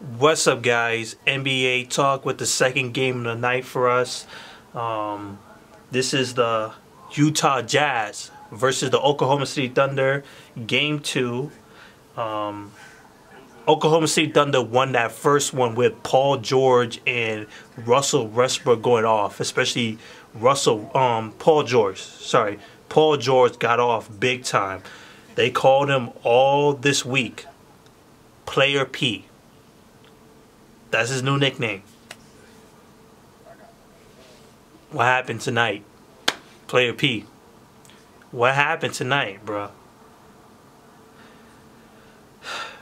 What's up, guys? NBA talk with the second game of the night for us. This is the Utah Jazz versus the Oklahoma City Thunder. Game 2. Oklahoma City Thunder won that first one with Paul George and Russell Westbrook going off. Especially Paul George got off big time. They called him all this week Player P. That's his new nickname. What happened tonight? Player P. What happened tonight, bro?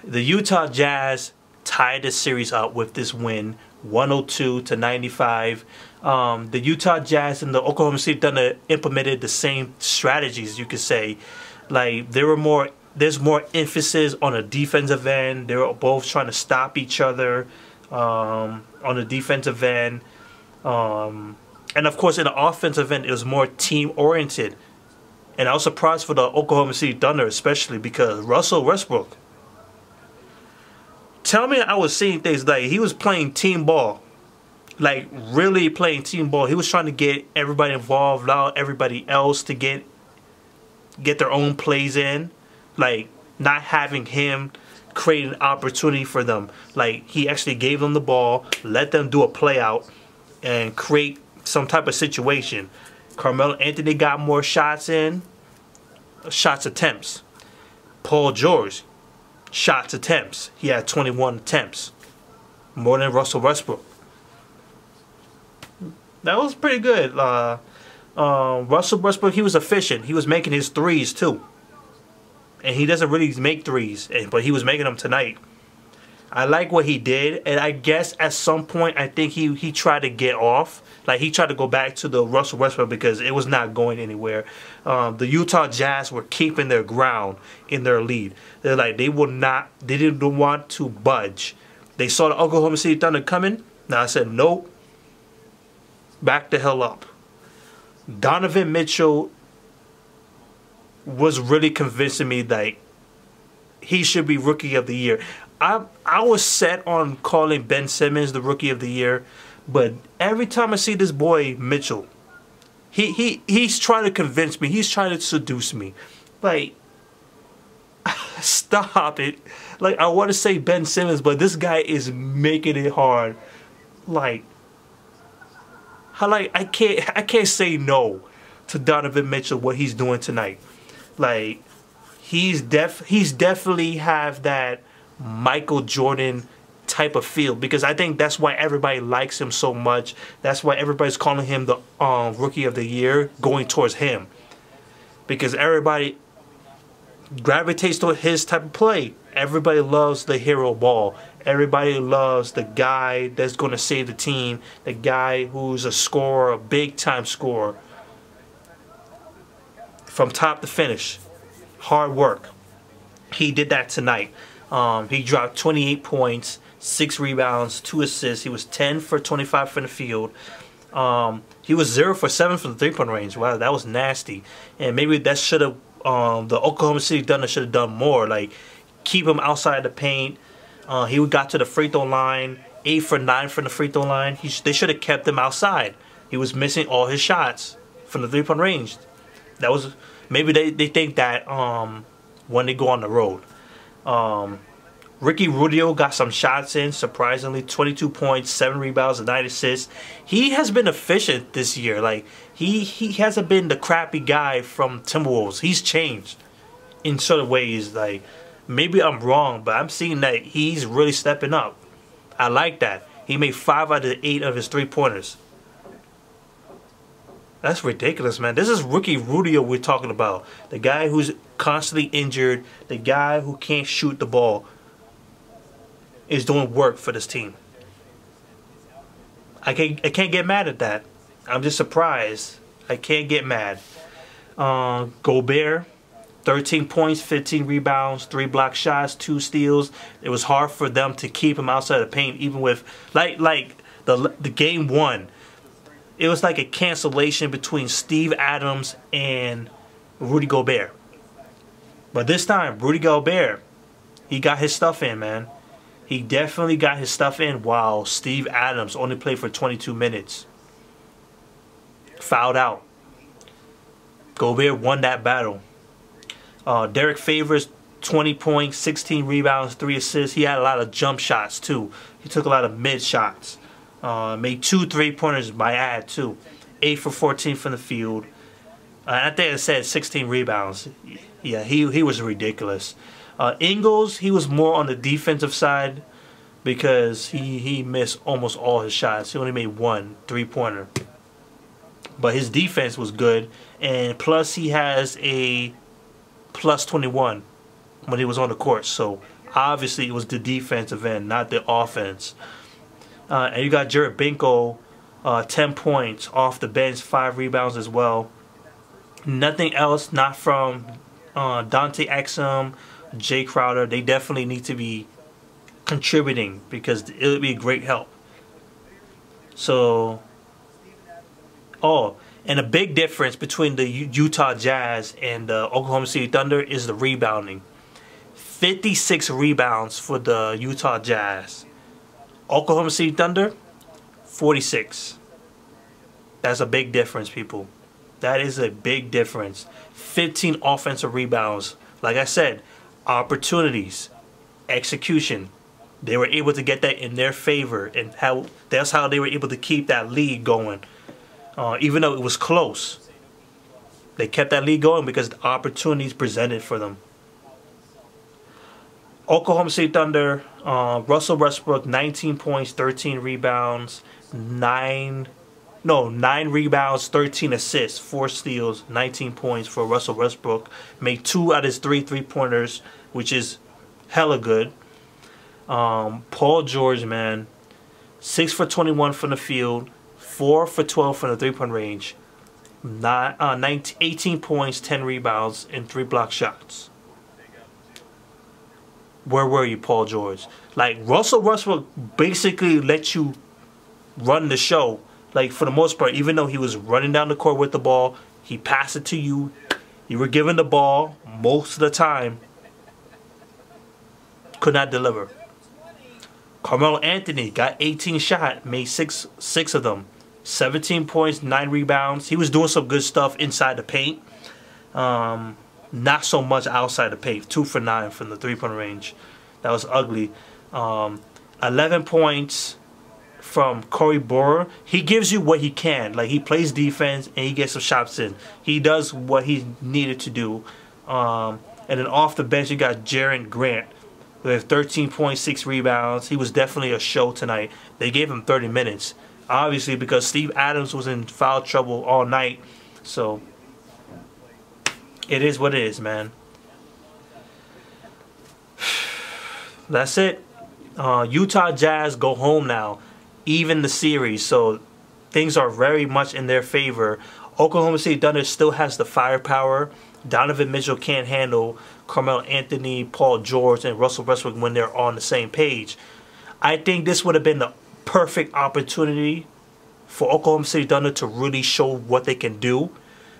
The Utah Jazz tied the series up with this win, 102-95. The Utah Jazz and the Oklahoma City Thunder implemented the same strategies, you could say. Like, there's more emphasis on the defensive end. They were both trying to stop each other on the defensive end. And of course, in the offensive end, it was more team-oriented. And I was surprised for the Oklahoma City Thunder, especially because Russell Westbrook. Tell me I was seeing things like he was playing team ball. Like, really playing team ball. He was trying to get everybody involved, allow everybody else to get their own plays in. Like, not having him create an opportunity for them. Like, he actually gave them the ball, let them do a play out, and create some type of situation. Carmelo Anthony got more shots attempts. Paul George, shots attempts. He had 21 attempts. More than Russell Westbrook. That was pretty good. Russell Westbrook, he was efficient. He was making his threes too. And he doesn't really make threes, but he was making them tonight. I like what he did, and I guess at some point I think he tried to get off. Like, he tried to go back to the Russell Westbrook because it was not going anywhere. The Utah Jazz were keeping their ground in their lead. They're like, they didn't want to budge. They saw the Oklahoma City Thunder coming. Now I said, nope. Back the hell up. Donovan Mitchell was really convincing me that he should be Rookie of the Year. I was set on calling Ben Simmons the Rookie of the Year, but every time I see this boy Mitchell, he's trying to convince me. He's trying to seduce me. Like, stop it. Like, I want to say Ben Simmons, but this guy is making it hard. Like I can't say no to Donovan Mitchell, what he's doing tonight. Like, he's definitely have that Michael Jordan type of feel, because I think that's why everybody likes him so much. That's why everybody's calling him the Rookie of the Year, going towards him, because everybody gravitates to his type of play. Everybody loves the hero ball. Everybody loves the guy that's going to save the team, the guy who's a scorer, a big-time scorer. From top to finish. Hard work. He did that tonight. He dropped 28 points, 6 rebounds, 2 assists. He was 10 for 25 from the field. He was 0 for 7 from the three-point range. Wow, that was nasty. And maybe that should have, the Oklahoma City Thunder should have done more. Like, keep him outside the paint. He got to the free throw line, 8 for 9 from the free throw line. They should have kept him outside. He was missing all his shots from the three-point range. That was, maybe they think that when they go on the road. Ricky Rubio got some shots in, surprisingly. 22 points, 7 rebounds, and 9 assists. He has been efficient this year. Like, he hasn't been the crappy guy from Timberwolves. He's changed in sort of ways. Like, maybe I'm wrong, but I'm seeing that he's really stepping up. I like that. He made 5 out of 8 of his three-pointers. That's ridiculous, man. This is Ricky Rubio we're talking about. The guy who's constantly injured, the guy who can't shoot the ball, is doing work for this team. I can't get mad at that. I'm just surprised. I can't get mad. Gobert, 13 points, 15 rebounds, 3 block shots, 2 steals. It was hard for them to keep him outside the paint, even with like the game 1. It was like a cancellation between Steve Adams and Rudy Gobert. But this time, Rudy Gobert, he got his stuff in, man. He definitely got his stuff in while Steve Adams only played for 22 minutes. Fouled out. Gobert won that battle. Derrick Favors, 20 points, 16 rebounds, 3 assists. He had a lot of jump shots too. He took a lot of mid shots. Made 2 3-pointers by add too. 8 for 14 from the field. I think I said 16 rebounds. Yeah, he was ridiculous. Ingles, he was more on the defensive side because he missed almost all his shots. He only made 1 3-pointer. But his defense was good. And plus he has a plus 21 when he was on the court. So obviously it was the defensive end, not the offense. And you got Jared Binko, 10 points off the bench, 5 rebounds as well. Nothing else, not from Dante Exum, Jay Crowder. They definitely need to be contributing because it would be a great help. So, and a big difference between the Utah Jazz and the Oklahoma City Thunder is the rebounding. 56 rebounds for the Utah Jazz. Oklahoma City Thunder, 46. That's a big difference, people. That is a big difference. 15 offensive rebounds. Like I said, opportunities, execution. They were able to get that in their favor, and that's how they were able to keep that lead going. Even though it was close, they kept that lead going because the opportunities presented for them. Oklahoma City Thunder, Russell Westbrook, 19 points, 13 rebounds, 9 rebounds, 13 assists, 4 steals, 19 points for Russell Westbrook. Made 2 out of his 3 3-pointers, which is hella good. Paul George, man, 6 for 21 from the field, 4 for 12 from the 3-point range, 18 points, 10 rebounds, and 3 block shots. Where were you, Paul George? Like, Russell Westbrook basically let you run the show. Like, for the most part, even though he was running down the court with the ball, he passed it to you. You were given the ball most of the time. Could not deliver. Carmelo Anthony got 18 shots, made six of them. 17 points, 9 rebounds. He was doing some good stuff inside the paint. Not so much outside the paint. 2 for 9 from the 3-point range. That was ugly. 11 points from Corey Borer. He gives you what he can. Like, he plays defense and he gets some shots in. He does what he needed to do. And then off the bench, you got Jaren Grant with 13.6 rebounds. He was definitely a show tonight. They gave him 30 minutes. Obviously, because Steve Adams was in foul trouble all night. So, it is what it is, man. That's it. Utah Jazz go home now. Even the series. So, things are very much in their favor. Oklahoma City Thunder still has the firepower. Donovan Mitchell can't handle Carmelo Anthony, Paul George, and Russell Westbrook when they're on the same page. I think this would have been the perfect opportunity for Oklahoma City Thunder to really show what they can do,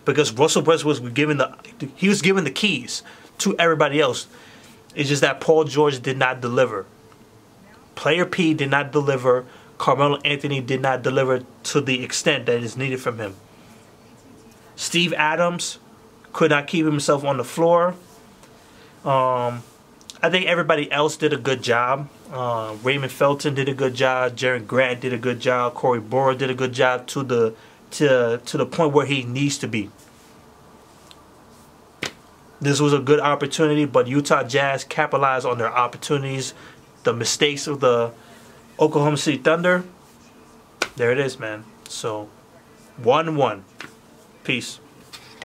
because Russell Westbrook was given the keys to everybody else. It's just that Paul George did not deliver. Player P did not deliver. Carmelo Anthony did not deliver to the extent that is needed from him. Steve Adams could not keep himself on the floor. I think everybody else did a good job. Raymond Felton did a good job. Jaren Grant did a good job. Corey Borer did a good job to the point where he needs to be. This was a good opportunity, but Utah Jazz capitalized on their opportunities. The mistakes of the Oklahoma City Thunder. There it is, man. So, 1-1. Peace.